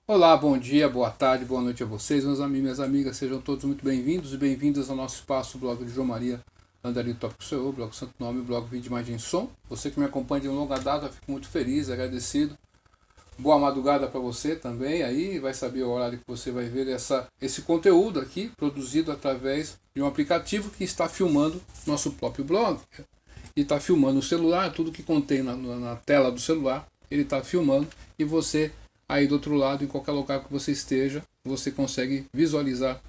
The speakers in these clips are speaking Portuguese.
Olá, bom dia, boa tarde, boa noite a vocês, meus amigos e minhas amigas, sejam todos muito bem-vindos e bem-vindas ao nosso espaço, o blog de João Maria, Andarilho Tópico Seu, blog Santo Nome, blog Vídeo Imagem e Som. Você que me acompanha de longa data, eu fico muito feliz, agradecido. Boa madrugada para você também, aí vai saber o horário que você vai ver esse conteúdo aqui, produzido através de um aplicativo que está filmando nosso próprio blog. E está filmando o celular, tudo que contém na tela do celular, ele está filmando e você aí do outro lado, em qualquer lugar que você esteja, você consegue visualizar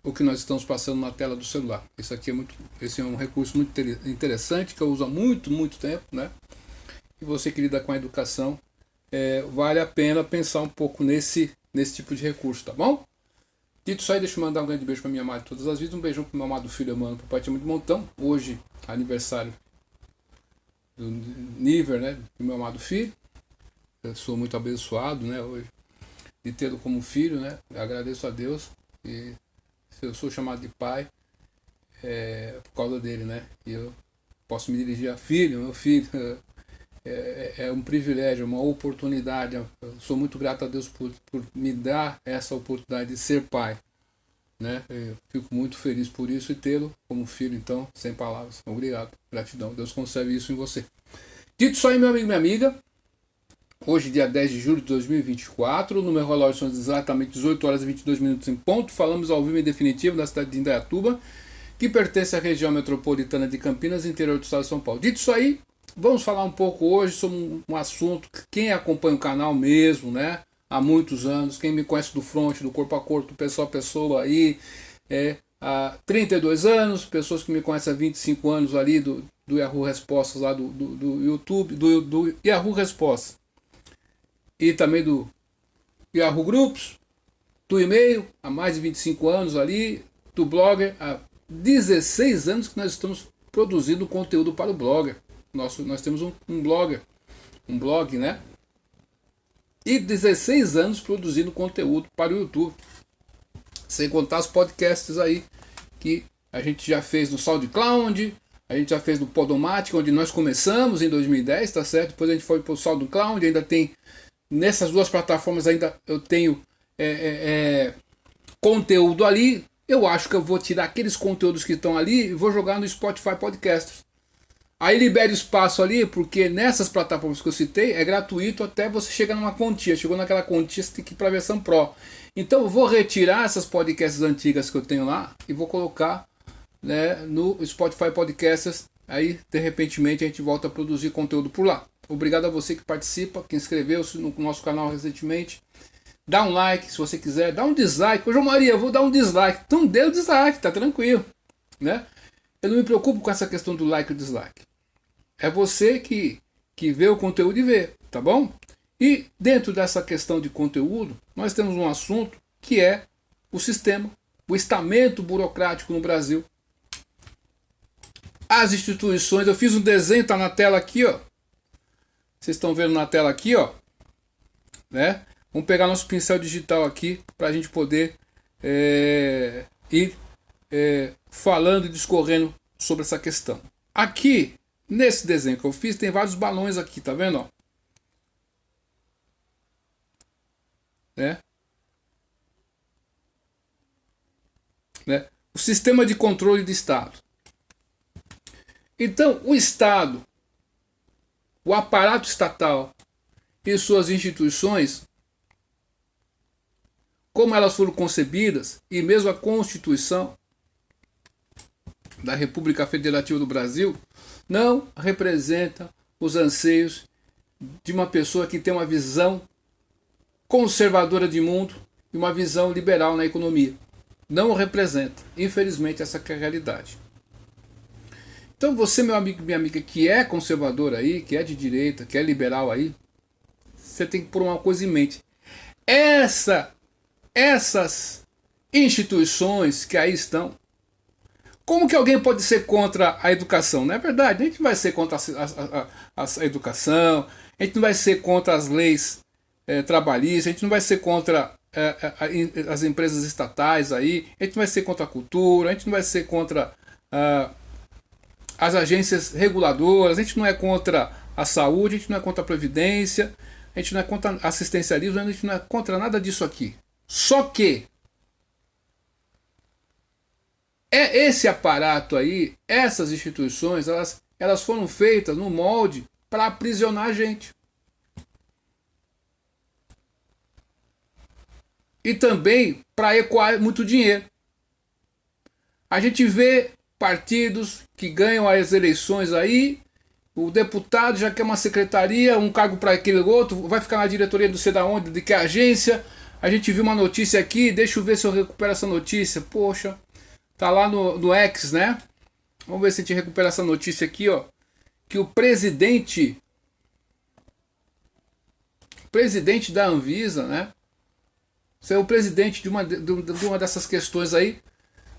o que nós estamos passando na tela do celular. Esse é um recurso muito interessante, que eu uso há muito tempo, né? E você que lida com a educação, vale a pena pensar um pouco nesse tipo de recurso, tá bom? Dito isso aí, deixa eu mandar um grande beijo para minha mãe todas as vidas, um beijão para meu amado filho Emmanuel, para o pai de montão. Hoje, aniversário do Niver, né? Do meu amado filho. Eu sou muito abençoado, né, hoje, de tê-lo como filho, né? Eu agradeço a Deus e eu sou chamado de pai por causa dele, né? E eu posso me dirigir a filho, meu filho. É um privilégio, uma oportunidade. Eu sou muito grato a Deus por me dar essa oportunidade de ser pai, né? Eu fico muito feliz por isso e tê-lo como filho, então, sem palavras. Obrigado, gratidão. Deus concede isso em você. Dito isso aí, meu amigo e minha amiga, hoje, dia 10 de julho de 2024, no meu relógio são exatamente 18 horas e 22 minutos em ponto. Falamos ao vivo em definitivo da cidade de Indaiatuba, que pertence à região metropolitana de Campinas, interior do estado de São Paulo. Dito isso aí, vamos falar um pouco hoje sobre um assunto que quem acompanha o canal mesmo, né, há muitos anos, quem me conhece do front, do corpo a corpo, do pessoa a pessoa aí, há 32 anos, pessoas que me conhecem há 25 anos ali do Yahoo Respostas lá do YouTube, do Yahoo Respostas. E também do Yahoo Groups, do e-mail, há mais de 25 anos ali, do blogger, há 16 anos que nós estamos produzindo conteúdo para o blogger. Nós temos um blogger, um blog, né? E 16 anos produzindo conteúdo para o YouTube. Sem contar os podcasts aí, que a gente já fez no SoundCloud, a gente já fez no Podomatic, onde nós começamos em 2010, tá certo? Depois a gente foi para o SoundCloud, ainda tem... Nessas duas plataformas ainda eu tenho conteúdo ali. Eu acho que eu vou tirar aqueles conteúdos que estão ali e vou jogar no Spotify Podcasts. Aí libere espaço ali, porque nessas plataformas que eu citei é gratuito até você chegar numa quantia. Chegou naquela quantia, você tem que ir para a versão Pro. Então eu vou retirar essas podcasts antigas que eu tenho lá e vou colocar, né, no Spotify Podcasts. Aí, de repente, a gente volta a produzir conteúdo por lá. Obrigado a você que participa, que inscreveu-se no nosso canal recentemente. Dá um like se você quiser, dá um dislike. Ô João Maria, eu vou dar um dislike. Então dê o dislike, tá tranquilo, né? Eu não me preocupo com essa questão do like e dislike. É você que vê o conteúdo e vê, tá bom? E dentro dessa questão de conteúdo, nós temos um assunto que é o sistema, o estamento burocrático no Brasil. As instituições, eu fiz um desenho, tá na tela aqui, ó. Vocês estão vendo na tela aqui, ó, né? Vamos pegar nosso pincel digital aqui para a gente poder ir falando e discorrendo sobre essa questão. Aqui, nesse desenho que eu fiz, tem vários balões aqui, tá vendo? Ó? Né? O sistema de controle do Estado. Então, o Estado, o aparato estatal e suas instituições, como elas foram concebidas, e mesmo a Constituição da República Federativa do Brasil, não representa os anseios de uma pessoa que tem uma visão conservadora de mundo e uma visão liberal na economia. Não o representa. Infelizmente, essa é a realidade. Então você, meu amigo e minha amiga, que é conservador aí, que é de direita, que é liberal aí, você tem que pôr uma coisa em mente. Essas instituições que aí estão, como que alguém pode ser contra a educação? Não é verdade? A gente não vai ser contra a educação, a gente não vai ser contra as leis trabalhistas, a gente não vai ser contra as empresas estatais aí, a gente não vai ser contra a cultura, a gente não vai ser contra as agências reguladoras, a gente não é contra a saúde, a gente não é contra a previdência, a gente não é contra assistencialismo, a gente não é contra nada disso aqui. Só que esse aparato aí, essas instituições, elas foram feitas no molde para aprisionar a gente. E também para ecoar muito dinheiro. A gente vê partidos que ganham as eleições aí, o deputado já quer uma secretaria, um cargo para aquele outro, vai ficar na diretoria do sei da onde, de que agência. A gente viu uma notícia aqui, deixa eu ver se eu recupero essa notícia. Poxa, tá lá no X, né? Vamos ver se a gente recupera essa notícia aqui, ó. Que o presidente da Anvisa, né? Ser o presidente de uma dessas questões aí,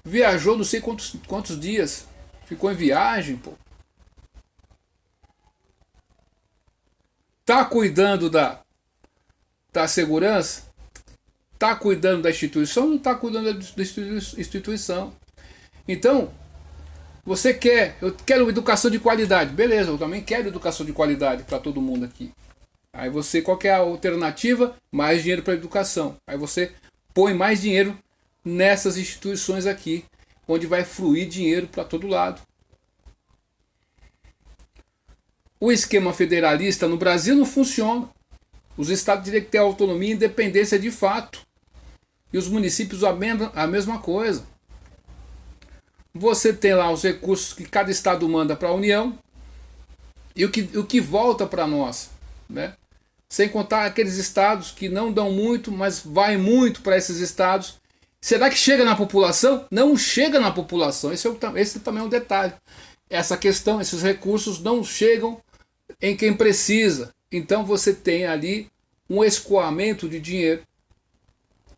viajou não sei quantos dias, ficou em viagem, pô. Tá cuidando da segurança? Tá cuidando da instituição? Não tá cuidando da instituição. Então, eu quero educação de qualidade. Beleza, eu também quero educação de qualidade para todo mundo aqui. Aí qual que é a alternativa? Mais dinheiro para educação. Aí você põe mais dinheiro nessas instituições aqui, onde vai fluir dinheiro para todo lado. O esquema federalista no Brasil não funciona. Os estados teriam que ter autonomia e independência de fato. E os municípios a mesma coisa. Você tem lá os recursos que cada estado manda para a União e o que volta para nós, né? Sem contar aqueles estados que não dão muito, mas vai muito para esses estados. Será que chega na população? Não chega na população. Esse também é um detalhe. Essa questão, esses recursos não chegam em quem precisa. Então você tem ali um escoamento de dinheiro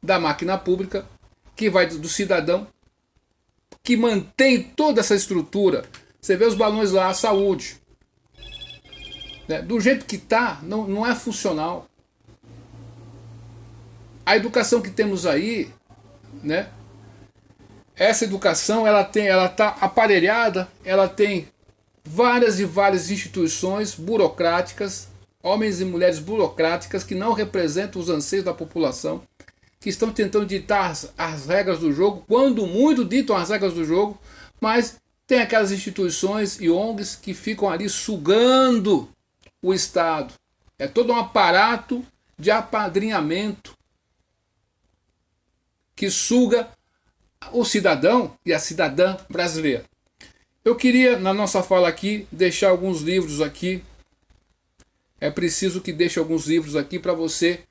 da máquina pública que vai do cidadão, que mantém toda essa estrutura. Você vê os balões lá, a saúde. Do jeito que está, não é funcional. A educação que temos aí, né? Essa educação ela está aparelhada, ela tem várias e várias instituições burocráticas, homens e mulheres burocráticas que não representam os anseios da população, que estão tentando ditar as regras do jogo, quando muito ditam as regras do jogo, mas tem aquelas instituições e ONGs que ficam ali sugando o Estado. É todo um aparato de apadrinhamento que suga o cidadão e a cidadã brasileira. Eu queria, na nossa fala aqui, deixar alguns livros aqui. É preciso que deixe alguns livros aqui para você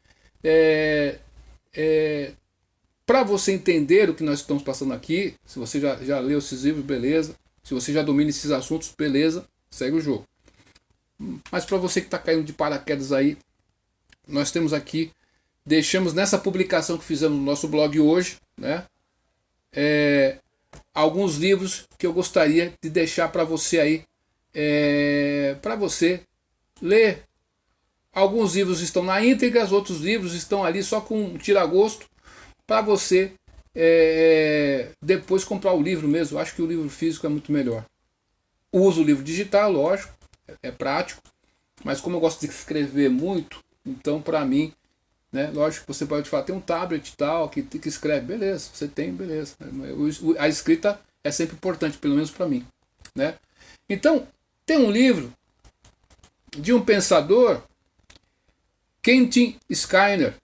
entender o que nós estamos passando aqui. Se você já leu esses livros, beleza. Se você já domina esses assuntos, beleza, segue o jogo. Mas para você que está caindo de paraquedas aí, nós temos aqui, deixamos nessa publicação que fizemos no nosso blog hoje, né? Alguns livros que eu gostaria de deixar para você aí, para você ler. Alguns livros estão na íntegra, outros livros estão ali só com um tira-gosto, para você depois comprar o livro mesmo. Eu acho que o livro físico é muito melhor. Uso o livro digital, lógico, é prático, mas como eu gosto de escrever muito, então para mim, né, lógico que você pode falar, tem um tablet e tal, que escreve, beleza, você tem, beleza. A escrita é sempre importante, pelo menos para mim, né? Então, tem um livro de um pensador, Quentin Skinner,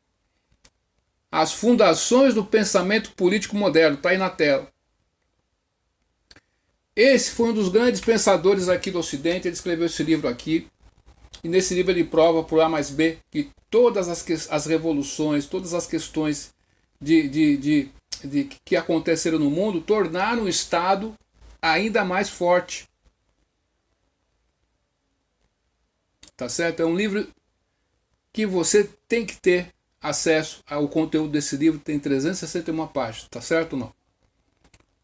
As Fundações do Pensamento Político Moderno, está aí na tela. Esse foi um dos grandes pensadores aqui do Ocidente, ele escreveu esse livro aqui, e nesse livro ele prova por A mais B que todas as revoluções, todas as questões que aconteceram no mundo tornaram o Estado ainda mais forte. Tá certo? É um livro que você tem que ter acesso ao conteúdo desse livro, tem 361 páginas, tá certo ou não?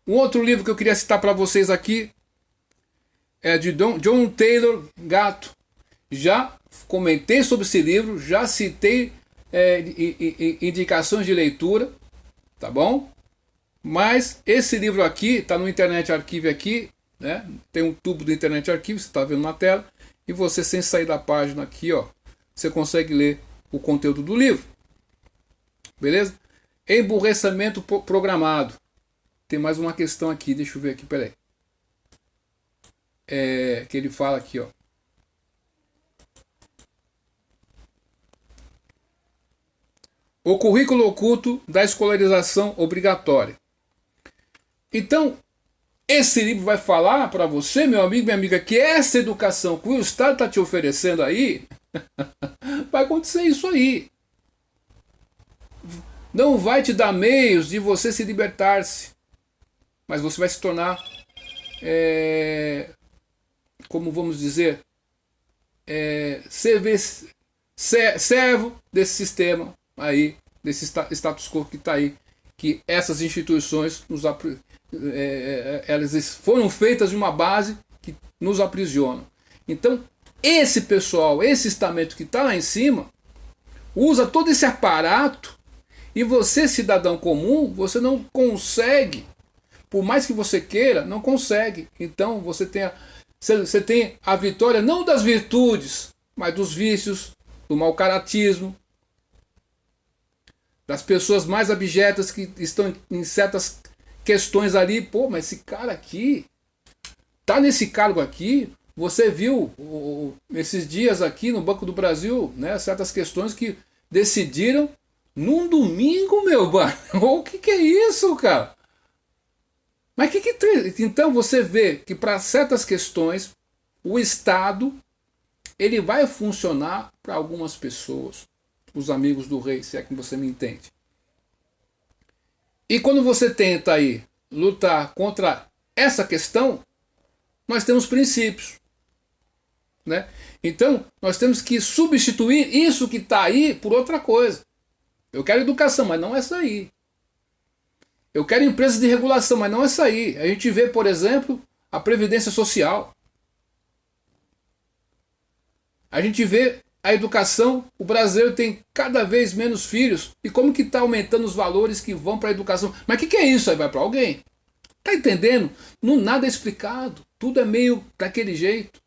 Um outro livro que eu queria citar para vocês aqui é de John Taylor Gatto. Já comentei sobre esse livro, já citei indicações de leitura, tá bom? Mas esse livro aqui está no Internet Archive aqui, né? Tem um tubo do Internet Archive, você está vendo na tela, e você sem sair da página aqui, ó, você consegue ler o conteúdo do livro. Beleza? Emburrecimento programado. Tem mais uma questão aqui, deixa eu ver aqui, peraí. Que ele fala aqui, ó. O currículo oculto da escolarização obrigatória. Então, esse livro vai falar para você, meu amigo, minha amiga, que essa educação que o Estado está te oferecendo aí, vai acontecer isso aí. Não vai te dar meios de você se libertar-se, mas você vai se tornar, como vamos dizer, servo desse sistema aí, desse status quo que está aí, que essas instituições elas foram feitas de uma base que nos aprisiona. Então, esse pessoal, esse estamento que está lá em cima, usa todo esse aparato e você, cidadão comum, você não consegue, por mais que você queira, não consegue. Então, você tem a vitória não das virtudes, mas dos vícios, do mau caratismo, das pessoas mais abjetas que estão em certas questões ali. Pô, mas esse cara aqui tá nesse cargo aqui. Você viu esses dias aqui no Banco do Brasil, né, certas questões que decidiram num domingo, meu mano. O que é isso, cara? Mas que tem? Então você vê que para certas questões o Estado ele vai funcionar para algumas pessoas, os amigos do rei, se é que você me entende. E quando você tenta aí lutar contra essa questão, nós temos princípios, né? Então nós temos que substituir isso que está aí por outra coisa. Eu quero educação, mas não essa aí. Eu quero empresas de regulação, mas não essa aí. A gente vê, por exemplo, a Previdência Social. A gente vê a educação, o brasileiro tem cada vez menos filhos. E como que está aumentando os valores que vão para a educação? Mas o que é isso? Aí vai para alguém. Tá entendendo? Não nada é explicado. Tudo é meio daquele jeito.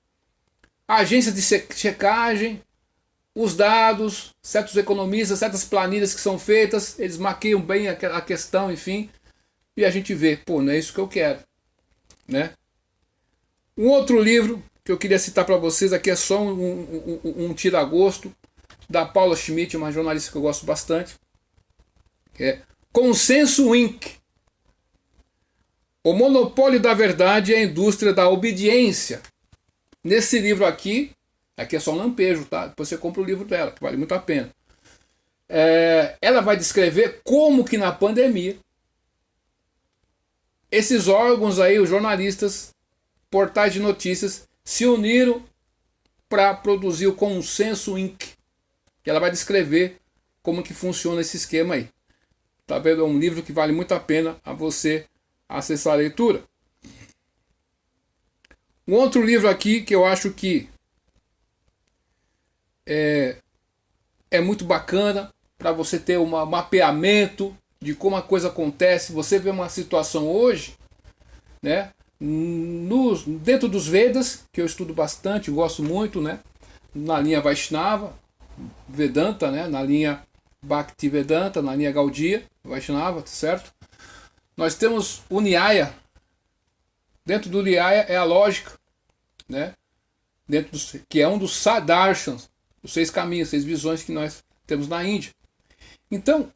A agência de checagem, os dados, certos economistas, certas planilhas que são feitas, eles maqueiam bem a questão, enfim. E a gente vê, pô, não é isso que eu quero, né? Um outro livro que eu queria citar para vocês aqui é só um tira-gosto da Paula Schmidt, uma jornalista que eu gosto bastante, que é Consenso Inc. O monopólio da verdade e a indústria da obediência. Nesse livro aqui é só um lampejo, tá? Depois você compra o livro dela, que vale muito a pena. Ela vai descrever como que na pandemia esses órgãos aí, os jornalistas, portais de notícias, se uniram para produzir o Consenso Inc. Que ela vai descrever como que funciona esse esquema aí. Tá vendo? É um livro que vale muito a pena a você acessar a leitura. Um outro livro aqui que eu acho que é muito bacana para você ter um mapeamento de como a coisa acontece. Você vê uma situação hoje, né, dentro dos Vedas, que eu estudo bastante, gosto muito, né, na linha Vaishnava, Vedanta, né, na linha Bhaktivedanta, na linha Gaudiya, Vaishnava, certo? Nós temos o Nyaya. Dentro do Nyaya é a lógica, né, que é um dos Sadarshans, os 6 caminhos, 6 visões que nós temos na Índia. Então,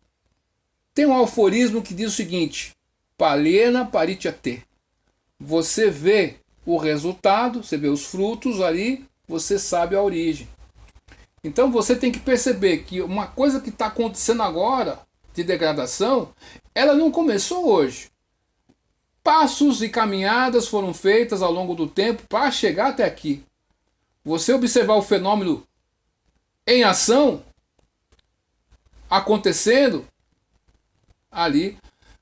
tem um aforismo que diz o seguinte: Palena Parityate. Você vê o resultado, você vê os frutos ali, você sabe a origem. Então você tem que perceber que uma coisa que está acontecendo agora, de degradação, ela não começou hoje. Passos e caminhadas foram feitas ao longo do tempo para chegar até aqui. Você observar o fenômeno em ação, acontecendo ali,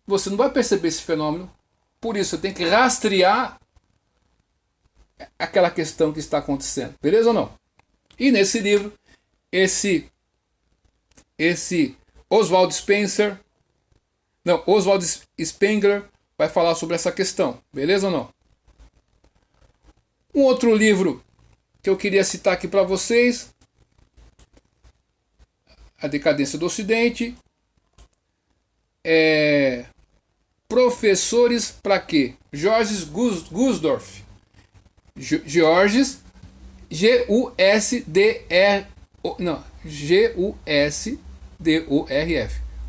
você não vai perceber esse fenômeno. Por isso, você tem que rastrear aquela questão que está acontecendo. Beleza ou não? E nesse livro, esse Oswald Spengler vai falar sobre essa questão. Beleza ou não? Um outro livro que eu queria citar aqui para vocês A decadência do Ocidente. Professores para quê? Georges Gusdorf. Georges G-U-S-D-R... Não, G-U-S-D-O-R-F.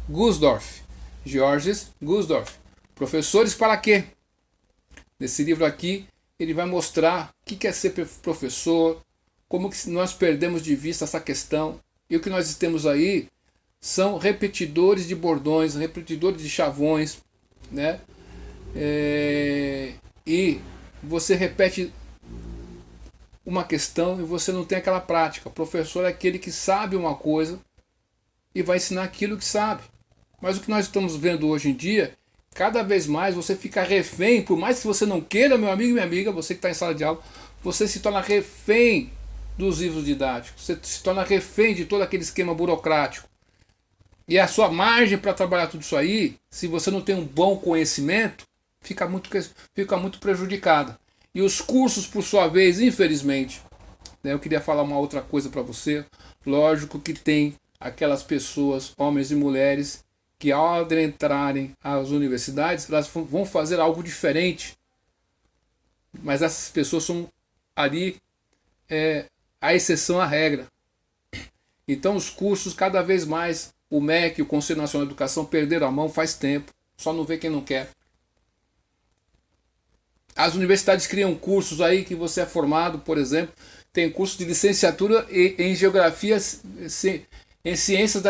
Gusdorf. Georges Gusdorf. Professores para quê? Nesse livro aqui, ele vai mostrar o que é ser professor, como que nós perdemos de vista essa questão. E o que nós temos aí são repetidores de bordões, repetidores de chavões, né? E você repete uma questão e você não tem aquela prática. O professor é aquele que sabe uma coisa e vai ensinar aquilo que sabe. Mas o que nós estamos vendo hoje em dia, cada vez mais você fica refém, por mais que você não queira, meu amigo e minha amiga, você que está em sala de aula, você se torna refém dos livros didáticos, você se torna refém de todo aquele esquema burocrático. E a sua margem para trabalhar tudo isso aí, se você não tem um bom conhecimento, fica muito prejudicada. E os cursos, por sua vez, infelizmente, né, eu queria falar uma outra coisa para você. Lógico que tem aquelas pessoas, homens e mulheres, que ao adentrarem às universidades, elas vão fazer algo diferente. Mas essas pessoas são ali a exceção à regra. Então os cursos, cada vez mais, o MEC, o Conselho Nacional de Educação, perderam a mão faz tempo. Só não vê quem não quer. As universidades criam cursos aí que você é formado, por exemplo, tem curso de licenciatura em geografia, em ciências,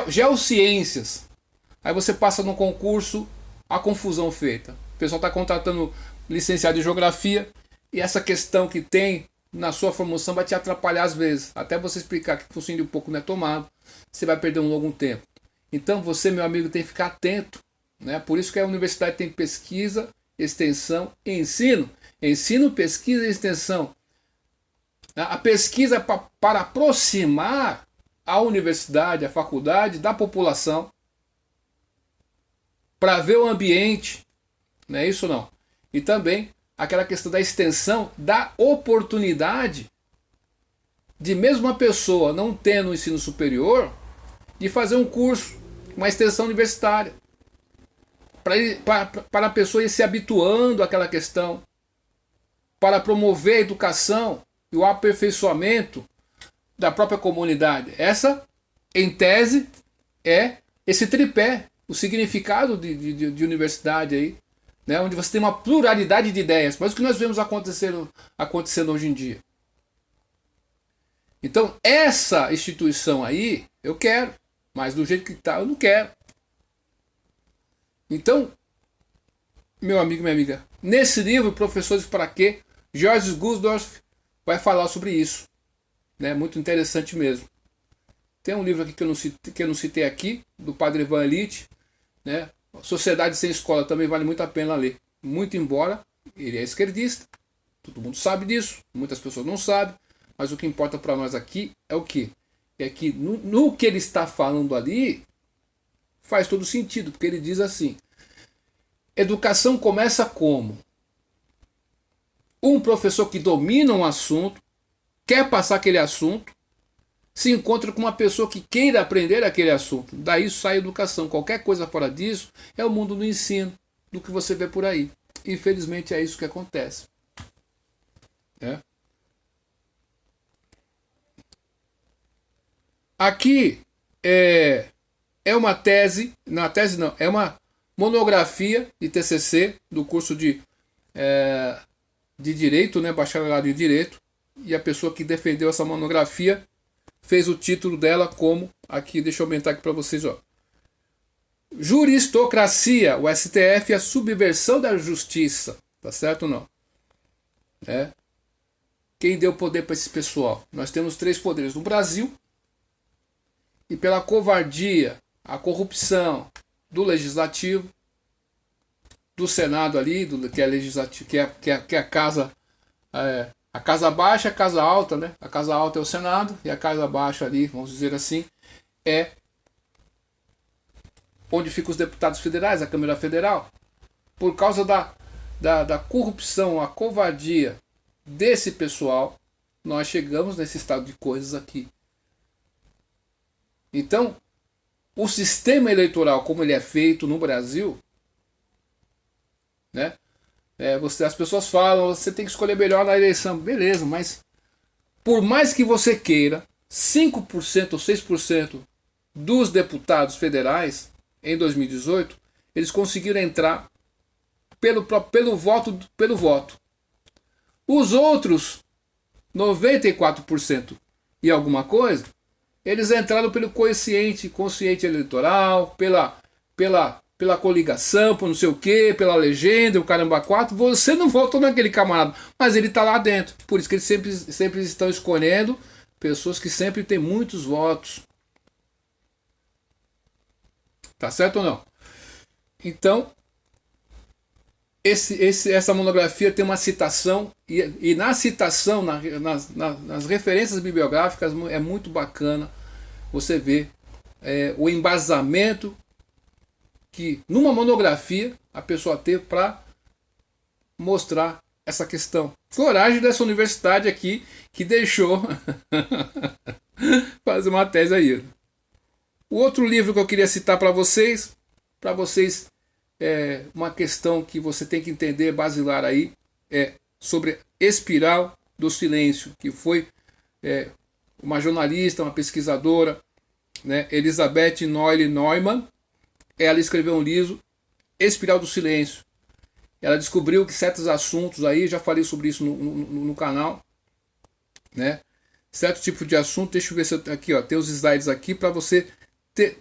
geociências. Aí você passa num concurso, a confusão feita. O pessoal está contratando licenciado em geografia e essa questão que tem na sua formação vai te atrapalhar às vezes. Até você explicar que o focinho de um pouco não é tomado, você vai perder um longo tempo. Então você, meu amigo, tem que ficar atento, né? Por isso que a universidade tem pesquisa, extensão e ensino. Ensino, pesquisa e extensão. A pesquisa é para aproximar a universidade, a faculdade da população, para ver o ambiente, não é isso ou não? E também aquela questão da extensão, da oportunidade de mesmo uma pessoa não tendo um ensino superior, de fazer um curso, uma extensão universitária, para a pessoa ir se habituando àquela questão, para promover a educação e o aperfeiçoamento da própria comunidade. Essa, em tese, é esse tripé, o significado de universidade aí, né, onde você tem uma pluralidade de ideias. Mas o que nós vemos acontecendo hoje em dia? Então, essa instituição aí, eu quero, mas do jeito que está, eu não quero. Então, meu amigo e minha amiga, nesse livro, Professores para Quê? Georges Gusdorf vai falar sobre isso. Né? Muito interessante mesmo. Tem um livro aqui que eu não citei aqui, do Padre Ivan Illich, né? Sociedade Sem Escola, também vale muito a pena ler. Muito embora ele é esquerdista, todo mundo sabe disso, muitas pessoas não sabem, mas o que importa para nós aqui é o quê? É que no que ele está falando ali, faz todo sentido, porque ele diz assim: educação começa como? Um professor que domina um assunto, quer passar aquele assunto, se encontra com uma pessoa que queira aprender aquele assunto. Daí sai a educação. Qualquer coisa fora disso é o mundo do ensino, do que você vê por aí. Infelizmente é isso que acontece. É. Aqui é uma tese, não, tese não, é uma monografia de TCC do curso de Direito, né, bacharelado em Direito, e a pessoa que defendeu essa monografia fez o título dela como, aqui, deixa eu aumentar aqui para vocês, ó. Juristocracia, o STF e a subversão da justiça. Tá certo ou não? É. Quem deu poder para esse pessoal? Nós temos 3 poderes no Brasil, e pela covardia, a corrupção do Legislativo, do Senado ali, que é legislativo, que é a casa... a casa baixa, a casa alta, né? A casa alta é o Senado e a casa baixa ali, vamos dizer assim, é onde ficam os deputados federais, a Câmara Federal. Por causa da corrupção, a covardia desse pessoal, nós chegamos nesse estado de coisas aqui. Então, o sistema eleitoral como ele é feito no Brasil, né? As pessoas falam, você tem que escolher melhor na eleição. Beleza, mas por mais que você queira, 5% ou 6% dos deputados federais em 2018, eles conseguiram entrar pelo voto. Os outros 94% e alguma coisa, eles entraram pelo consciente eleitoral, pela coligação, por não sei o que, pela legenda, o caramba 4. Você não votou naquele camarada, mas ele está lá dentro. Por isso que eles sempre estão escolhendo pessoas que sempre têm muitos votos. Tá certo ou não? Então, essa monografia tem uma citação, e na citação, nas referências bibliográficas, é muito bacana você ver o embasamento que numa monografia a pessoa teve para mostrar essa questão. Coragem dessa universidade aqui que deixou fazer uma tese aí. O outro livro que eu queria citar para vocês uma questão que você tem que entender basilar aí, é sobre Espiral do Silêncio, que foi uma jornalista, uma pesquisadora, né, Elizabeth Noelle Neumann. Ela escreveu um livro, Espiral do Silêncio. Ela descobriu que certos assuntos aí, já falei sobre isso no canal, né? Certo tipo de assunto, deixa eu ver se eu, aqui, ó, tem os slides aqui para você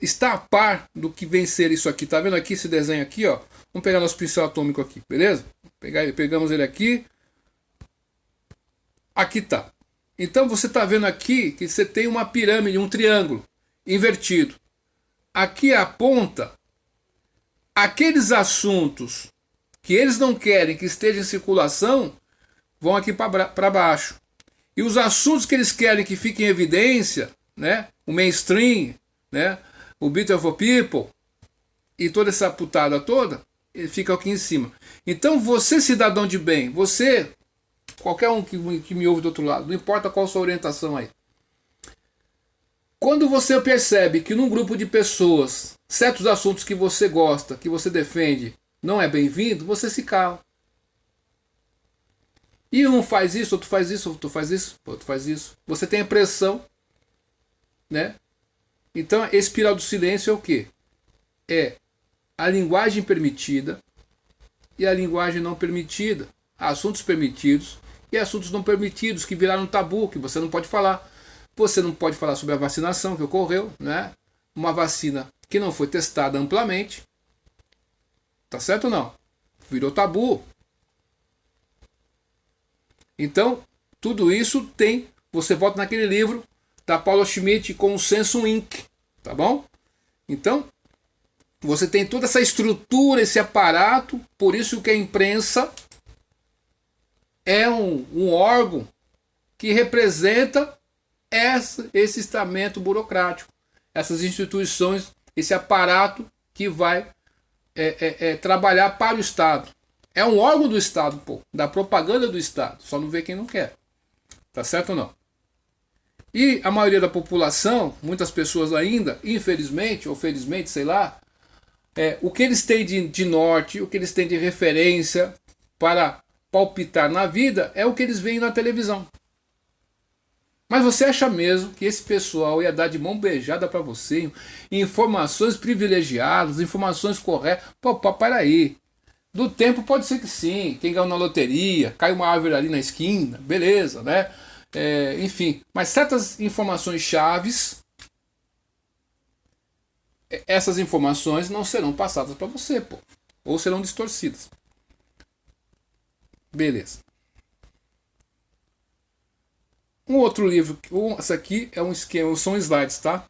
estar a par do que vem ser isso aqui. Tá vendo aqui esse desenho aqui, ó? Vamos pegar nosso pincel atômico aqui, beleza? Pegamos ele aqui. Aqui tá. Então você tá vendo aqui que você tem uma pirâmide, um triângulo invertido. Aqui a ponta, aqueles assuntos que eles não querem que esteja em circulação vão aqui para baixo. E os assuntos que eles querem que fiquem em evidência, né? O mainstream, né? O Beautiful People e toda essa putada toda, ele fica aqui em cima. Então você, cidadão de bem, você, qualquer um que me ouve do outro lado, não importa qual a sua orientação aí, quando você percebe que num grupo de pessoas, certos assuntos que você gosta, que você defende, não é bem-vindo, você se cala. E um faz isso, outro faz isso, outro faz isso, outro faz isso. Você tem a pressão, né? Então, esse espiral do silêncio é o quê? É a linguagem permitida e a linguagem não permitida. Assuntos permitidos e assuntos não permitidos, que viraram tabu, que você não pode falar. Você não pode falar sobre a vacinação que ocorreu, né? Uma vacina que não foi testada amplamente. Tá certo ou não? Virou tabu. Então, tudo isso tem... Você volta naquele livro da Paula Schmidt, Consenso Inc. Tá bom? Então, você tem toda essa estrutura, esse aparato. Por isso que a imprensa é um órgão que representa esse estamento burocrático, essas instituições, esse aparato que vai trabalhar para o Estado. É um órgão do Estado, pô, da propaganda do Estado, só não vê quem não quer. Tá certo ou não? E a maioria da população, muitas pessoas ainda, infelizmente ou felizmente, sei lá, o que eles têm de norte, o que eles têm de referência para palpitar na vida é o que eles veem na televisão. Mas você acha mesmo que esse pessoal ia dar de mão beijada para você informações privilegiadas, informações corretas? Pô, para aí. Do tempo pode ser que sim. Quem ganhou na loteria, cai uma árvore ali na esquina, beleza, né? Enfim, mas certas informações chaves, essas informações não serão passadas para você, pô. Ou serão distorcidas. Beleza. Um outro livro, esse aqui é um esquema, são slides, tá?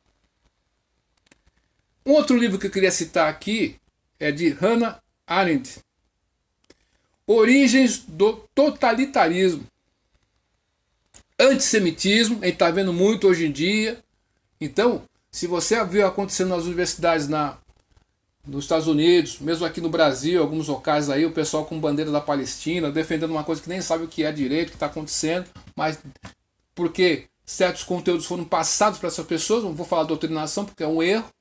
Um outro livro que eu queria citar aqui é de Hannah Arendt, Origens do Totalitarismo. Antissemitismo, a gente está vendo muito hoje em dia. Então, se você viu acontecendo nas universidades nos Estados Unidos, mesmo aqui no Brasil, alguns locais aí, o pessoal com bandeira da Palestina, defendendo uma coisa que nem sabe o que é direito, o que está acontecendo, mas... porque certos conteúdos foram passados para essas pessoas. Não vou falar doutrinação porque é um erro.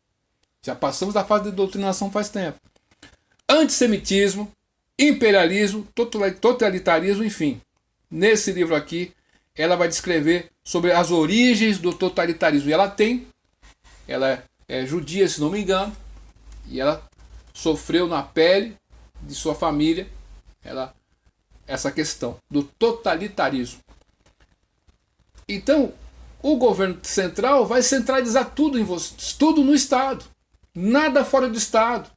Já passamos da fase de doutrinação faz tempo. Antissemitismo, imperialismo, totalitarismo, enfim. Nesse livro aqui, ela vai descrever sobre as origens do totalitarismo. E ela é judia, se não me engano, e ela sofreu na pele de sua família essa questão do totalitarismo. Então, o governo central vai centralizar tudo em você, tudo no Estado, nada fora do Estado.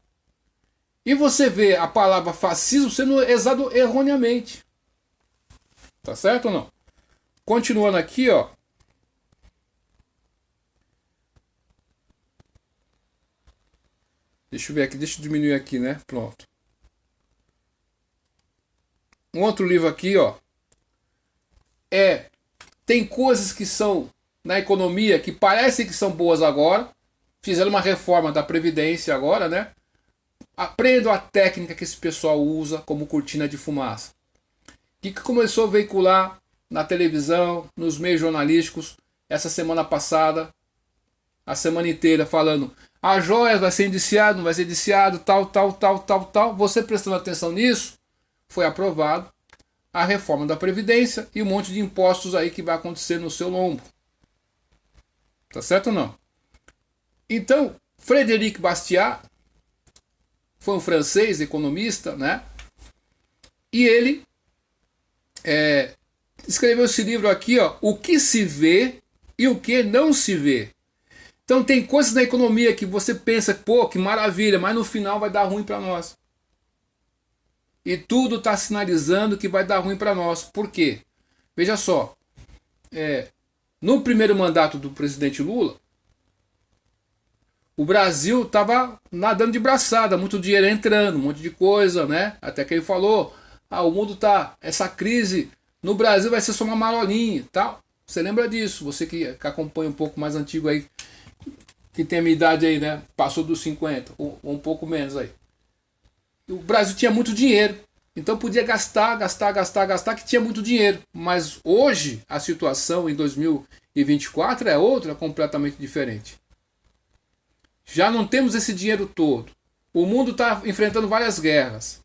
E você vê a palavra fascismo sendo usado erroneamente. Tá certo ou não? Continuando aqui, ó. Deixa eu ver aqui, deixa eu diminuir aqui, né? Pronto. Um outro livro aqui, ó. Tem coisas que são na economia que parecem que são boas agora. Fizeram uma reforma da Previdência agora, né? Aprendam a técnica que esse pessoal usa como cortina de fumaça. Que começou a veicular na televisão, nos meios jornalísticos, essa semana passada, a semana inteira, falando: a Joias vai ser indiciado, não vai ser indiciado, tal. Você prestando atenção nisso, foi aprovado a reforma da Previdência e um monte de impostos aí que vai acontecer no seu lombo. Tá certo ou não? Então, Frédéric Bastiat foi um francês, economista, né? E ele escreveu esse livro aqui, ó, O que se vê e o que não se vê. Então tem coisas na economia que você pensa, pô, que maravilha, mas no final vai dar ruim para nós. E tudo está sinalizando que vai dar ruim para nós. Por quê? Veja só, no primeiro mandato do presidente Lula, o Brasil estava nadando de braçada, muito dinheiro entrando, um monte de coisa, né? Até que ele falou, o mundo tá, essa crise no Brasil vai ser só uma marolinha, tal. Você lembra disso? Você que acompanha um pouco mais antigo aí, que tem a minha idade aí, né? Passou dos 50, ou um pouco menos aí. O Brasil tinha muito dinheiro, então podia gastar, que tinha muito dinheiro. Mas hoje a situação em 2024 é outra, completamente diferente. Já não temos esse dinheiro todo. O mundo está enfrentando várias guerras.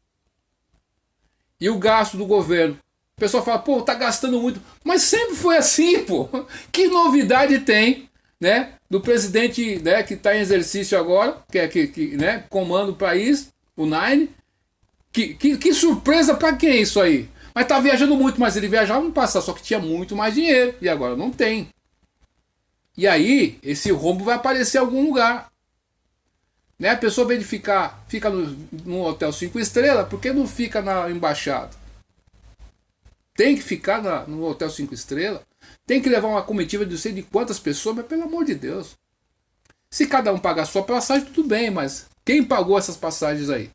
E o gasto do governo. O pessoal fala, pô, tá gastando muito. Mas sempre foi assim, pô. Que novidade tem, né? Do presidente, né, que está em exercício agora, que né, comanda o país, o Nine. Que surpresa para quem isso aí? Mas tá viajando muito, mas ele viajava no passado, só que tinha muito mais dinheiro. E agora não tem. E aí, esse rombo vai aparecer em algum lugar. Né? A pessoa vem de fica no hotel 5 estrelas, por que não fica na embaixada? Tem que ficar no hotel 5 estrelas? Tem que levar uma comitiva de não sei de quantas pessoas, mas pelo amor de Deus. Se cada um pagar a sua passagem, tudo bem, mas quem pagou essas passagens aí?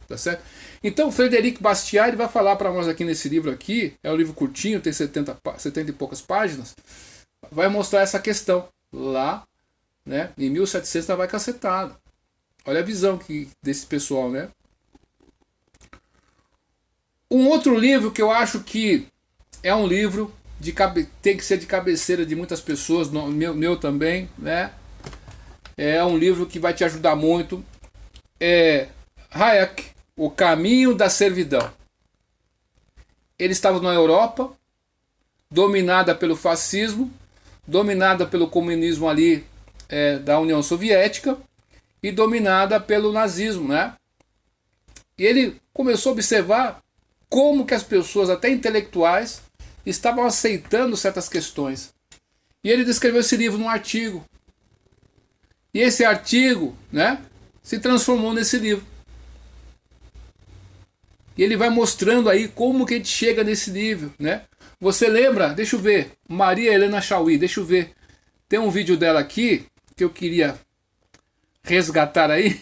Tá certo? Então, Frédéric Bastiat ele vai falar para nós aqui nesse livro aqui, é um livro curtinho, tem 70 e poucas páginas, vai mostrar essa questão lá, né? Em 1700 ela vai cacetada. Olha a visão desse pessoal, né? Um outro livro que eu acho que é um livro tem que ser de cabeceira de muitas pessoas, meu também, né? É um livro que vai te ajudar muito. Hayek, O Caminho da Servidão. Ele estava na Europa, dominada pelo fascismo, dominada pelo comunismo ali da União Soviética e dominada pelo nazismo, né? E ele começou a observar como que as pessoas, até intelectuais, estavam aceitando certas questões. E ele descreveu esse livro num artigo. E esse artigo, né, se transformou nesse livro. E ele vai mostrando aí como que a gente chega nesse nível, né? Você lembra? Deixa eu ver. Maria Helena Chauí, deixa eu ver. Tem um vídeo dela aqui que eu queria resgatar aí.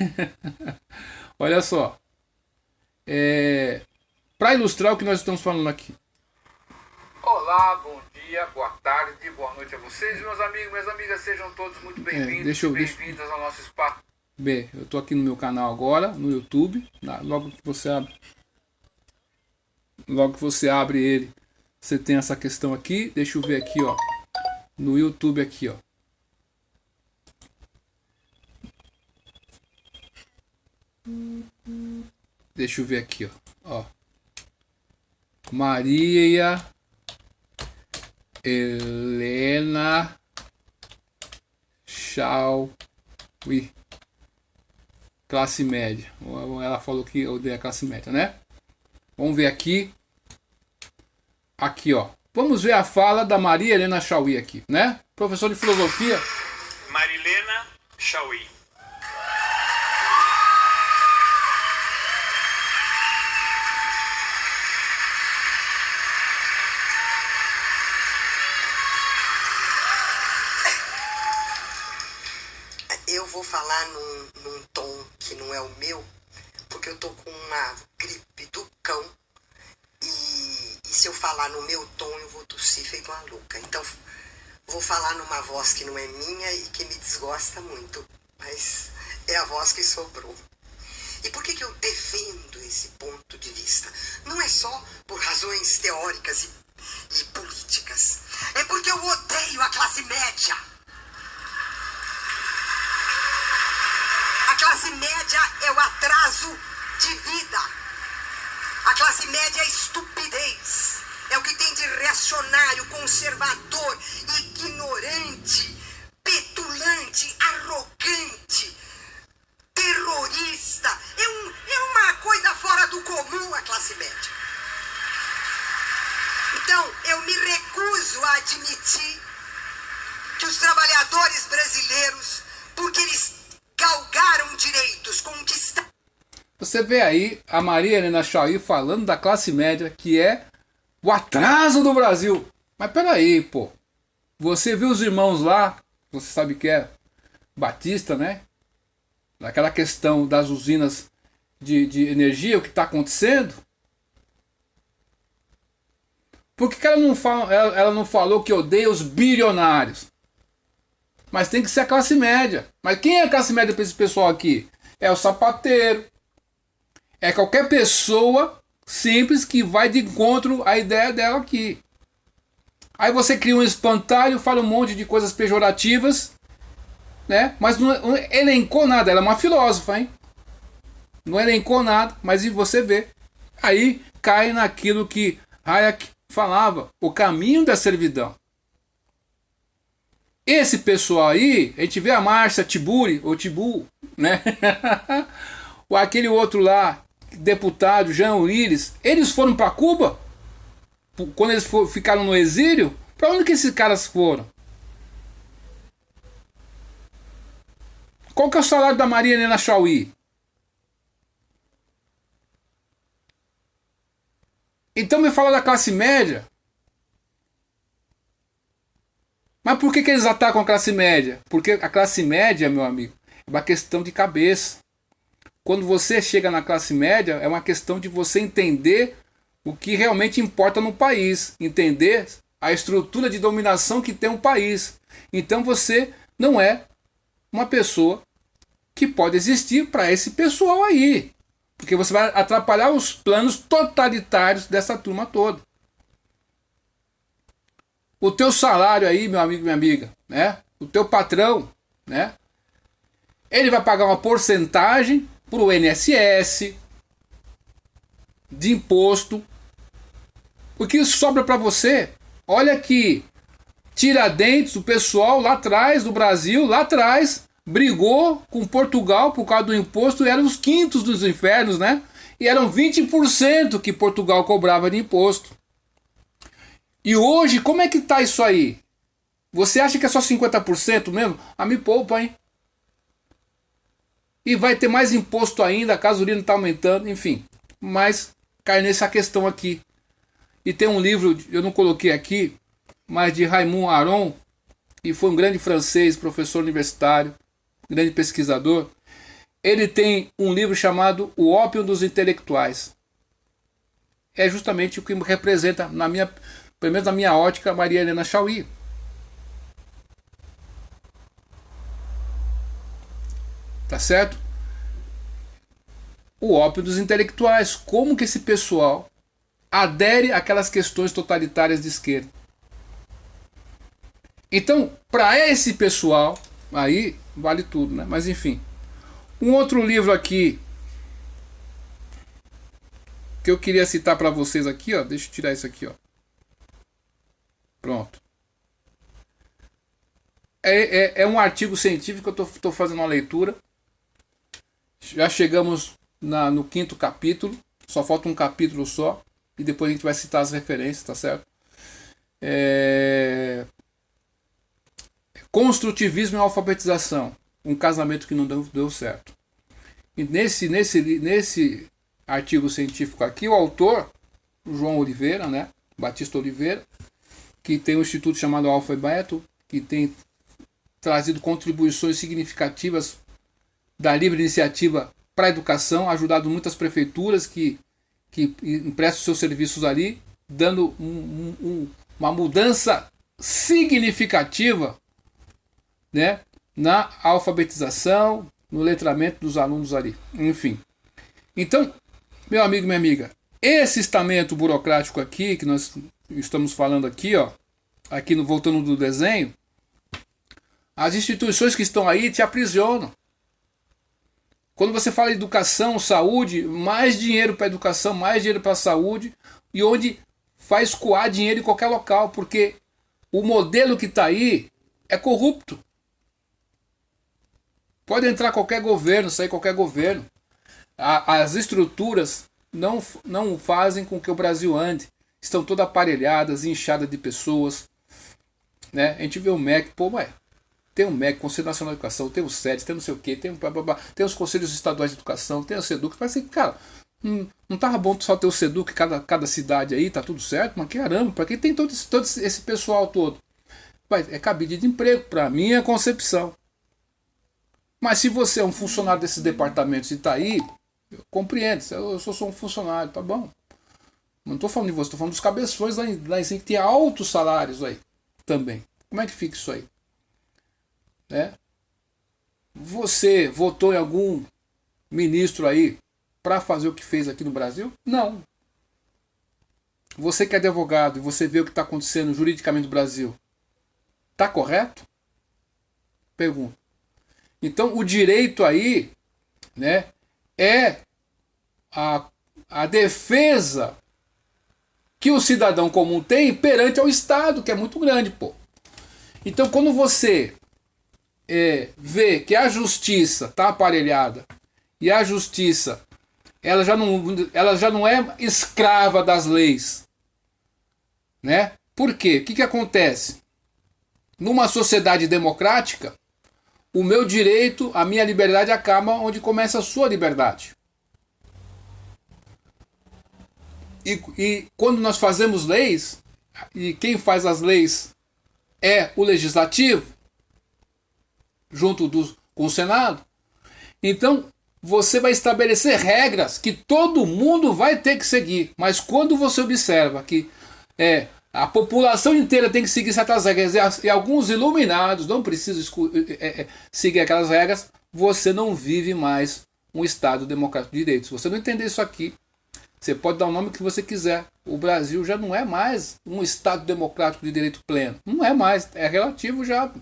Olha só. Para ilustrar o que nós estamos falando aqui. Olá, bom dia, boa tarde, boa noite a vocês, meus amigos, minhas amigas, sejam todos muito bem-vindos e bem-vindas ao nosso espaço. Bem, eu estou aqui no meu canal agora, no YouTube, logo que você abre ele, você tem essa questão aqui, deixa eu ver aqui, ó. no YouTube aqui, ó. Deixa eu ver aqui, ó. Maria Helena Chauí, classe média. Ela falou que eu dei a classe média, né? Vamos ver aqui. Aqui, ó. Vamos ver a fala da Maria Helena Chauí aqui, né? Professor de filosofia. Marilena Chauí. Eu vou falar num tom que não é o meu, porque eu tô com uma gripe do cão e se eu falar no meu tom eu vou tossir feito uma louca. Então vou falar numa voz que não é minha e que me desgosta muito, mas é a voz que sobrou. E por que eu defendo esse ponto de vista? Não é só por razões teóricas e políticas. É porque eu odeio a classe média. A classe média é o atraso de vida. A classe média é estupidez. É o que tem de reacionário, conservador, ignorante, petulante, arrogante, terrorista. É uma coisa fora do comum a classe média. Então, eu me recuso a admitir que os trabalhadores brasileiros, porque eles galgaram direitos, conquistaram. Você vê aí a Maria Helena Chauí falando da classe média, que é o atraso do Brasil. Mas peraí, pô. Você viu os irmãos lá, você sabe que é Batista, né? Naquela questão das usinas de energia, o que está acontecendo? Por que ela não falou que odeia os bilionários? Mas tem que ser a classe média. Mas quem é a classe média para esse pessoal aqui? É o sapateiro. É qualquer pessoa simples que vai de encontro à ideia dela aqui. Aí você cria um espantalho, fala um monte de coisas pejorativas, né? Mas não elencou nada. Ela é uma filósofa, hein? Não elencou nada, mas você vê. Aí cai naquilo que Hayek falava, o caminho da servidão. Esse pessoal aí, a gente vê a Márcia Tiburi, ou Tibu, né? Ou aquele outro lá, deputado, Jean Willis, eles foram para Cuba? Quando eles ficaram no exílio? Para onde que esses caras foram? Qual que é o salário da Maria Helena Chauí? Então me fala da classe média. Mas por que eles atacam a classe média? Porque a classe média, meu amigo, é uma questão de cabeça. Quando você chega na classe média, é uma questão de você entender o que realmente importa no país. Entender a estrutura de dominação que tem um país. Então você não é uma pessoa que pode existir para esse pessoal aí. Porque você vai atrapalhar os planos totalitários dessa turma toda. O teu salário aí, meu amigo, minha amiga, né? O teu patrão, né? Ele vai pagar uma porcentagem para o INSS de imposto. O que sobra para você? Olha aqui, Tiradentes, o pessoal lá atrás do Brasil, lá atrás, brigou com Portugal por causa do imposto, eram os quintos dos infernos, né? E eram 20% que Portugal cobrava de imposto. E hoje, como é que tá isso aí? Você acha que é só 50% mesmo? Ah, me poupa, hein? E vai ter mais imposto ainda, a gasolina está aumentando, enfim. Mas cai nessa questão aqui. E tem um livro, eu não coloquei aqui, mas de Raymond Aron, que foi um grande francês, professor universitário, grande pesquisador. Ele tem um livro chamado O Ópio dos Intelectuais. É justamente o que representa, pelo menos na minha ótica, Maria Helena Chauí. Tá certo? O ópio dos intelectuais. Como que esse pessoal adere àquelas questões totalitárias de esquerda? Então, para esse pessoal, aí vale tudo, né? Mas enfim. Um outro livro aqui que eu queria citar para vocês aqui, ó. Deixa eu tirar isso aqui, ó. Pronto. É um artigo científico que eu estou fazendo uma leitura. Já chegamos no 5º capítulo. Só falta um capítulo só. E depois a gente vai citar as referências, tá certo? Construtivismo e alfabetização. Um casamento que não deu certo. E nesse artigo científico aqui, o autor, João Oliveira, né? Batista Oliveira, que tem um instituto chamado Alfabeto, que tem trazido contribuições significativas da livre iniciativa para a educação, ajudado muitas prefeituras que emprestam seus serviços ali, dando uma mudança significativa, né, na alfabetização, no letramento dos alunos ali. Enfim. Então, meu amigo e minha amiga, esse estamento burocrático aqui, que nós estamos falando aqui, ó, aqui voltando do desenho, as instituições que estão aí te aprisionam. Quando você fala de educação, saúde, mais dinheiro para educação, mais dinheiro para saúde, e onde faz coar dinheiro em qualquer local, porque o modelo que está aí é corrupto. Pode entrar qualquer governo, sair qualquer governo. As estruturas não fazem com que o Brasil ande. Estão todas aparelhadas, inchadas de pessoas. Né? A gente vê o MEC, pô, ué, tem o MEC, Conselho Nacional de Educação, tem o SEDES, tem não sei o quê, tem os Conselhos Estaduais de Educação, tem o SEDUC. Parece que, cara, não tava bom só ter o SEDUC, cada cidade aí, tá tudo certo, mas caramba, para quem tem todo esse pessoal todo? É cabide de emprego, para minha concepção. Mas se você é um funcionário desses departamentos e está aí, eu compreendo, eu sou um funcionário, tá bom. Não estou falando de você, estou falando dos cabeções lá em cima, que tem altos salários aí também. Como é que fica isso aí? Né? Você votou em algum ministro aí para fazer o que fez aqui no Brasil? Não. Você que é advogado e você vê o que está acontecendo juridicamente no Brasil, está correto? Pergunto. Então o direito aí, né, é a defesa que o cidadão comum tem perante ao Estado, que é muito grande, pô. Então quando você vê que a justiça está aparelhada e a justiça ela já não é escrava das leis, né? Por quê? O que acontece? Numa sociedade democrática, o meu direito, a minha liberdade acaba onde começa a sua liberdade. E quando nós fazemos leis, e quem faz as leis é o legislativo, junto com o Senado, então você vai estabelecer regras que todo mundo vai ter que seguir. Mas quando você observa que a população inteira tem que seguir certas regras e alguns iluminados não precisam seguir aquelas regras, você não vive mais um Estado democrático de direito. Se você não entender isso aqui, você pode dar o nome que você quiser. O Brasil já não é mais um Estado democrático de direito pleno. Não é mais, é relativo já.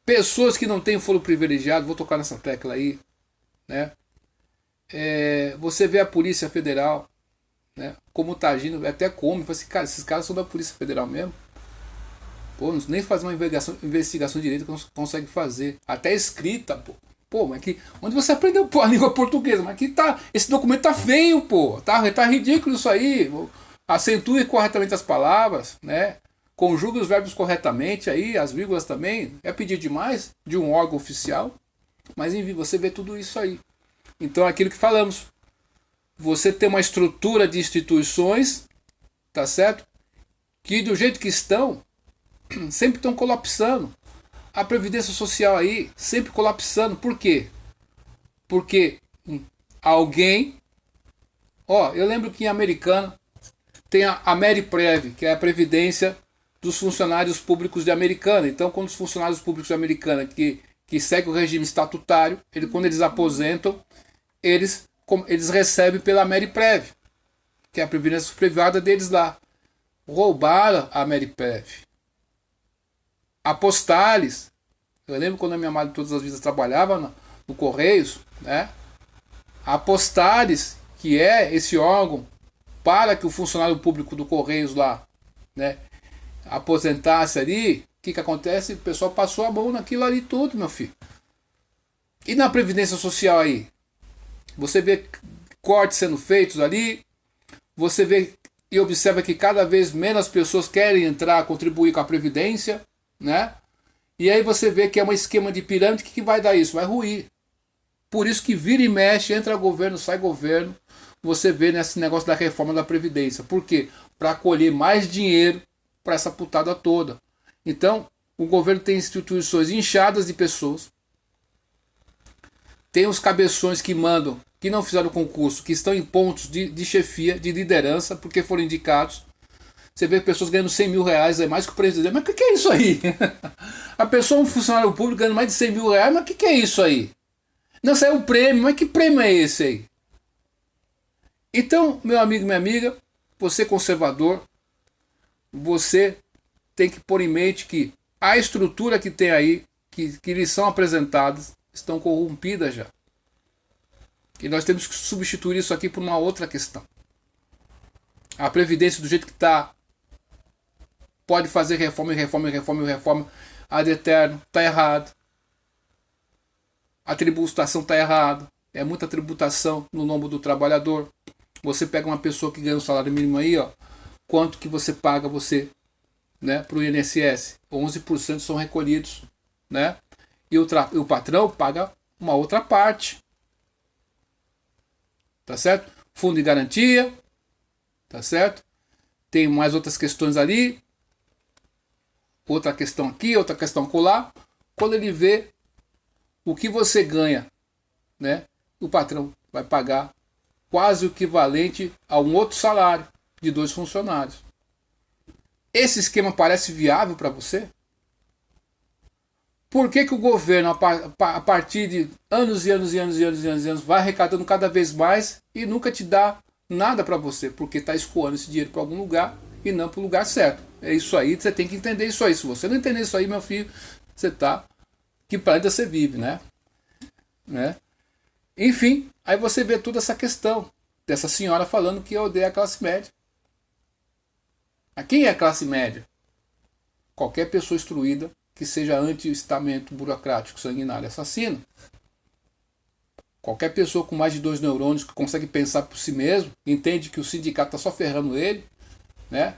Pessoas que não têm foro privilegiado, vou tocar nessa tecla aí, né? Você vê a Polícia Federal, né, como tá agindo, até come, fala assim, cara, esses caras são da Polícia Federal mesmo. Pô, nem fazer uma investigação direito que não consegue fazer. Até escrita, pô. Pô, mas que. Onde você aprendeu a língua portuguesa? Mas que tá. Esse documento tá feio, pô. Tá ridículo isso aí. Acentue corretamente as palavras, né? Conjugue os verbos corretamente aí, as vírgulas também. É pedir demais de um órgão oficial. Mas enfim, você vê tudo isso aí. Então é aquilo que falamos. Você tem uma estrutura de instituições, tá certo? Que do jeito que estão, sempre estão colapsando. A Previdência Social aí, sempre colapsando. Por quê? Porque alguém... eu lembro que em Americana tem a Meriprev, que é a Previdência dos funcionários públicos de Americana. Então, quando os funcionários públicos de Americana, que seguem o regime estatutário, quando eles aposentam, eles recebem pela Meriprev, que é a previdência privada deles lá. roubaram a Ameripef. A Postales, eu lembro quando a minha madre todas as vidas trabalhava no Correios, né? A Postales, que é esse órgão para que o funcionário público do Correios lá, né, aposentasse ali, o que acontece? O pessoal passou a mão naquilo ali tudo, meu filho. E na Previdência Social aí? Você vê cortes sendo feitos ali, você vê e observa que cada vez menos pessoas querem entrar, contribuir com a Previdência, né? E aí você vê que é um esquema de pirâmide. Que vai dar isso? Vai ruir. Por isso que vira e mexe, entra governo, sai governo, você vê nesse negócio da reforma da Previdência. Por quê? Para colher mais dinheiro para essa putada toda. Então, o governo tem instituições inchadas de pessoas, tem os cabeções que mandam, que não fizeram concurso, que estão em pontos de chefia, de liderança, porque foram indicados. Você vê pessoas ganhando 100 mil reais, é mais que o presidente. Mas o que é isso aí? A pessoa, um funcionário público, ganhando mais de 100 mil reais, mas o que é isso aí? Não, isso é um prêmio, mas que prêmio é esse aí? Então, meu amigo e minha amiga, você conservador, você tem que pôr em mente que a estrutura que tem aí, que lhes são apresentadas, estão corrompidas já. E nós temos que substituir isso aqui por uma outra questão. A Previdência do jeito que está, pode fazer reforma ad eterno, está errado. A tributação está errada. É muita tributação no lombo do trabalhador. Você pega uma pessoa que ganha um salário mínimo aí, ó, quanto que você paga né, para o INSS? 11% são recolhidos, né? E o patrão paga uma outra parte. Tá certo? Fundo de garantia, tá certo? Tem mais outras questões ali. Outra questão aqui, outra questão acolá. Quando ele vê o que você ganha, né? O patrão vai pagar quase o equivalente a um outro salário de 2 funcionários. Esse esquema parece viável para você? Por que o governo, a partir de anos e anos, vai arrecadando cada vez mais e nunca te dá nada para você? Porque está escoando esse dinheiro para algum lugar e não para o lugar certo. É isso aí, você tem que entender isso aí. Se você não entender isso aí, meu filho, você tá... Que planeta você vive, né? Enfim, aí você vê toda essa questão dessa senhora falando que odeia a classe média. A quem é a classe média? Qualquer pessoa instruída que seja anti-estamento burocrático, sanguinário, assassino. Qualquer pessoa com mais de 2 neurônios que consegue pensar por si mesmo, entende que o sindicato está só ferrando ele, né?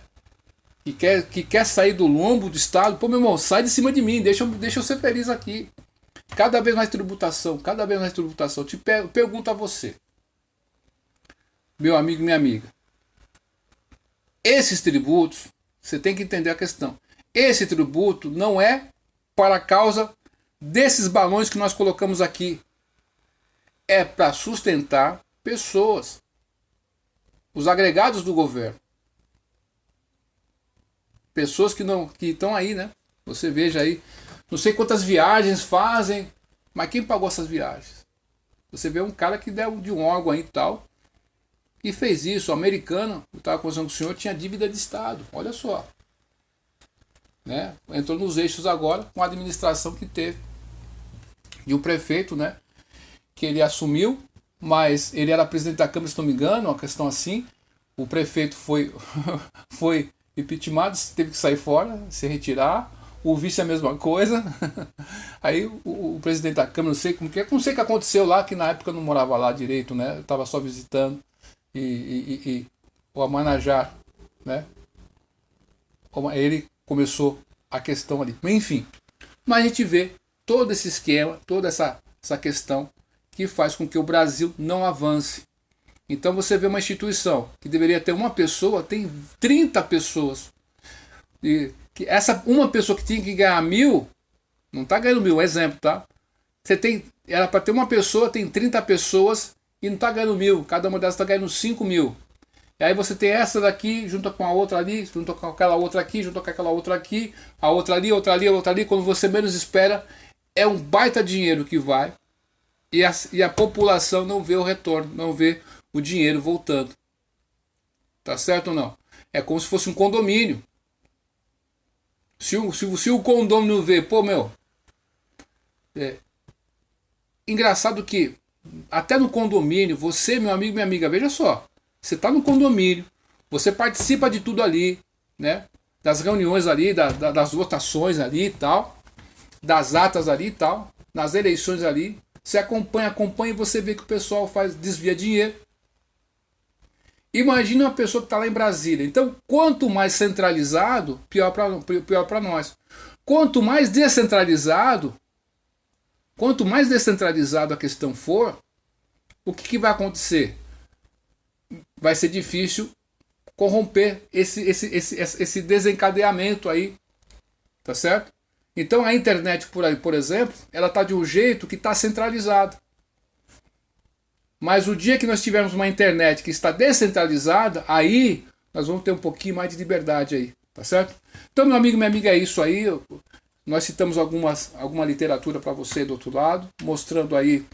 Que quer sair do lombo do Estado. Pô, meu irmão, sai de cima de mim, deixa eu ser feliz aqui. Cada vez mais tributação, cada vez mais tributação. Pergunto a você, meu amigo e minha amiga. Esses tributos, você tem que entender a questão. Esse tributo não é para a causa desses balões que nós colocamos aqui. É para sustentar pessoas. Os agregados do governo. Pessoas que estão aí, né? Você veja aí. Não sei quantas viagens fazem. Mas quem pagou essas viagens? Você vê um cara que deu de um órgão aí e tal. E fez isso. O americano, eu estava conversando com o senhor, tinha dívida de Estado. Olha só. Né? Entrou nos eixos agora com a administração que teve. E o prefeito, né? Que ele assumiu, mas ele era presidente da Câmara, se não me engano, uma questão assim. O prefeito foi impeachmentado, teve que sair fora, se retirar. O vice é a mesma coisa. Aí o presidente da Câmara, não sei o que aconteceu lá, que na época eu não morava lá direito, né? Eu estava só visitando. E o Amanajá, né? Ele começou a questão ali. Enfim, mas a gente vê todo esse esquema, toda essa questão que faz com que o Brasil não avance. Então você vê uma instituição que deveria ter uma pessoa, tem 30 pessoas. E que essa uma pessoa que tinha que ganhar 1.000, não está ganhando 1.000, exemplo, tá? Era para ter uma pessoa, tem 30 pessoas e não está ganhando 1.000. Cada uma delas está ganhando 5.000. E aí você tem essa daqui, junto com a outra ali, junto com aquela outra aqui, junto com aquela outra aqui, a outra ali, outra ali, outra ali. Quando você menos espera, é um baita dinheiro que vai. E a população não vê o retorno, não vê o dinheiro voltando. Tá certo ou não? É como se fosse um condomínio. Se o condomínio vê, pô, meu, engraçado que até no condomínio, você, meu amigo, minha amiga, veja só, você está no condomínio, você participa de tudo ali, né? Das reuniões ali, das votações ali e tal, das atas ali e tal, nas eleições ali, você acompanha e você vê que o pessoal desvia dinheiro. Imagina uma pessoa que está lá em Brasília. Então, quanto mais centralizado, pior para nós. Quanto mais descentralizado a questão for, o que vai acontecer? Vai ser difícil corromper esse desencadeamento aí, tá certo? Então a internet por exemplo, ela está de um jeito que está centralizada. Mas o dia que nós tivermos uma internet que está descentralizada, aí nós vamos ter um pouquinho mais de liberdade aí, tá certo? Então, meu amigo, minha amiga, é isso aí. Nós citamos alguma literatura para você do outro lado, mostrando aí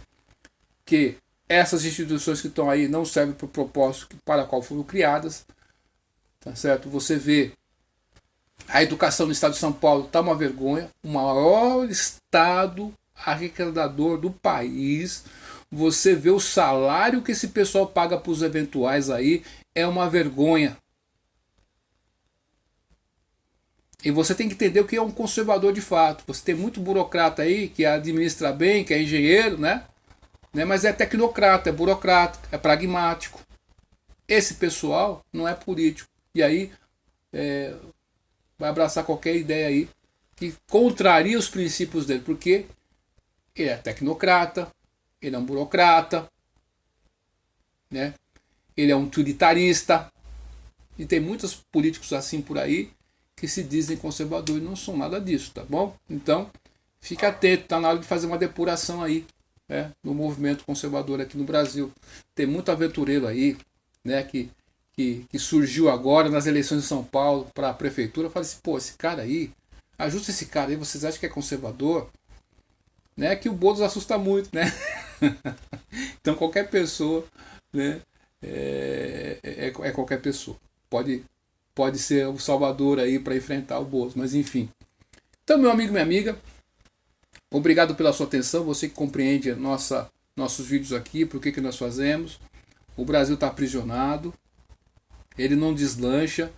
que essas instituições que estão aí não servem para o propósito para o qual foram criadas, tá certo? Você vê a educação no estado de São Paulo está uma vergonha, o maior estado arrecadador do país. Você vê o salário que esse pessoal paga para os eventuais aí, é uma vergonha. E você tem que entender o que é um conservador de fato. Você tem muito burocrata aí que administra bem, que é engenheiro, né? Mas é tecnocrata, é burocrata, é pragmático. Esse pessoal não é político. E aí vai abraçar qualquer ideia aí que contraria os princípios dele, porque ele é tecnocrata, ele é um burocrata, né? Ele é um utilitarista, e tem muitos políticos assim por aí que se dizem conservadores e não são nada disso, tá bom? Então, fica atento, tá na hora de fazer uma depuração aí, né, no movimento conservador aqui no Brasil. Tem muito aventureiro aí, né, que surgiu agora nas eleições de São Paulo para a prefeitura. Eu falei assim, pô, esse cara aí, ajusta esse cara aí, vocês acham que é conservador? Né, que o Boulos assusta muito, né? Então qualquer pessoa, né, é qualquer pessoa. Pode ser o salvador aí para enfrentar o Boulos, mas enfim. Então, meu amigo, minha amiga, obrigado pela sua atenção, você que compreende nossos vídeos aqui, por que nós fazemos. O Brasil está aprisionado, ele não deslancha,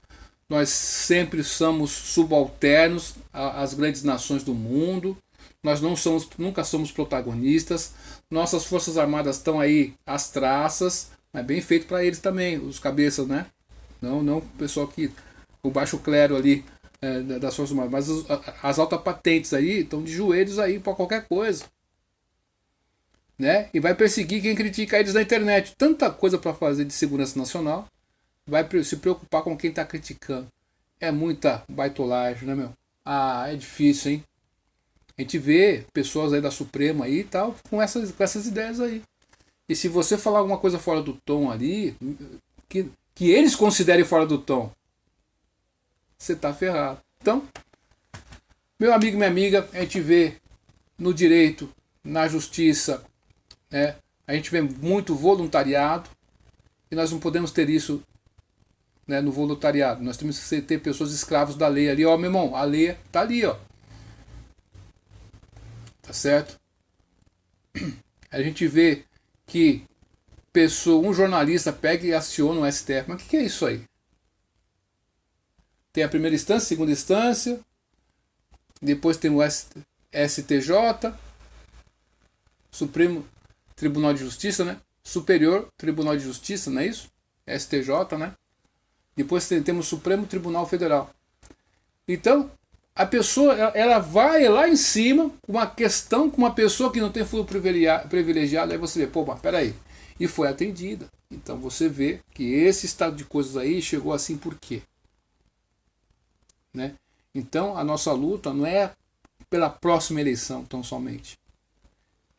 nós sempre somos subalternos às grandes nações do mundo, nós nunca somos protagonistas, nossas forças armadas estão aí às traças, mas bem feito para eles também, os cabeças, né? Não o pessoal que, o baixo clero ali das forças armadas, mas as altas patentes aí estão de joelhos aí para qualquer coisa, né? E vai perseguir quem critica eles na internet. Tanta coisa para fazer de segurança nacional, vai se preocupar com quem está criticando. É muita baitolagem, né, meu? Ah, é difícil, hein? A gente vê pessoas aí da Suprema aí e tal, com essas ideias aí. E se você falar alguma coisa fora do tom ali, que eles considerem fora do tom, você tá ferrado. Então, meu amigo e minha amiga, a gente vê no direito, na justiça, né, a gente vê muito voluntariado, e nós não podemos ter isso, né, no voluntariado. Nós temos que ter pessoas escravos da lei ali. Ó, meu irmão, a lei tá ali, ó. Tá certo? A gente vê que um jornalista pega e aciona o STF. Mas o que é isso aí? Tem a primeira instância, segunda instância, depois tem o STJ, Supremo Tribunal de Justiça, né? Superior Tribunal de Justiça, não é isso? STJ, né? Depois temos o Supremo Tribunal Federal. Então, a pessoa, ela vai lá em cima com uma questão, com uma pessoa que não tem foro privilegiado, aí você vê, pô, mas peraí, e foi atendida. Então você vê que esse estado de coisas aí chegou assim por quê? Né? Então a nossa luta não é pela próxima eleição tão somente.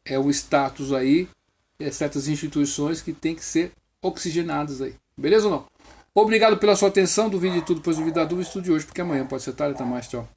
É o status aí, certas instituições que tem que ser oxigenadas aí. Beleza ou não? Obrigado pela sua atenção, duvide de tudo, pois duvida da dúvida, estude hoje, porque amanhã pode ser tarde. Até mais, tchau.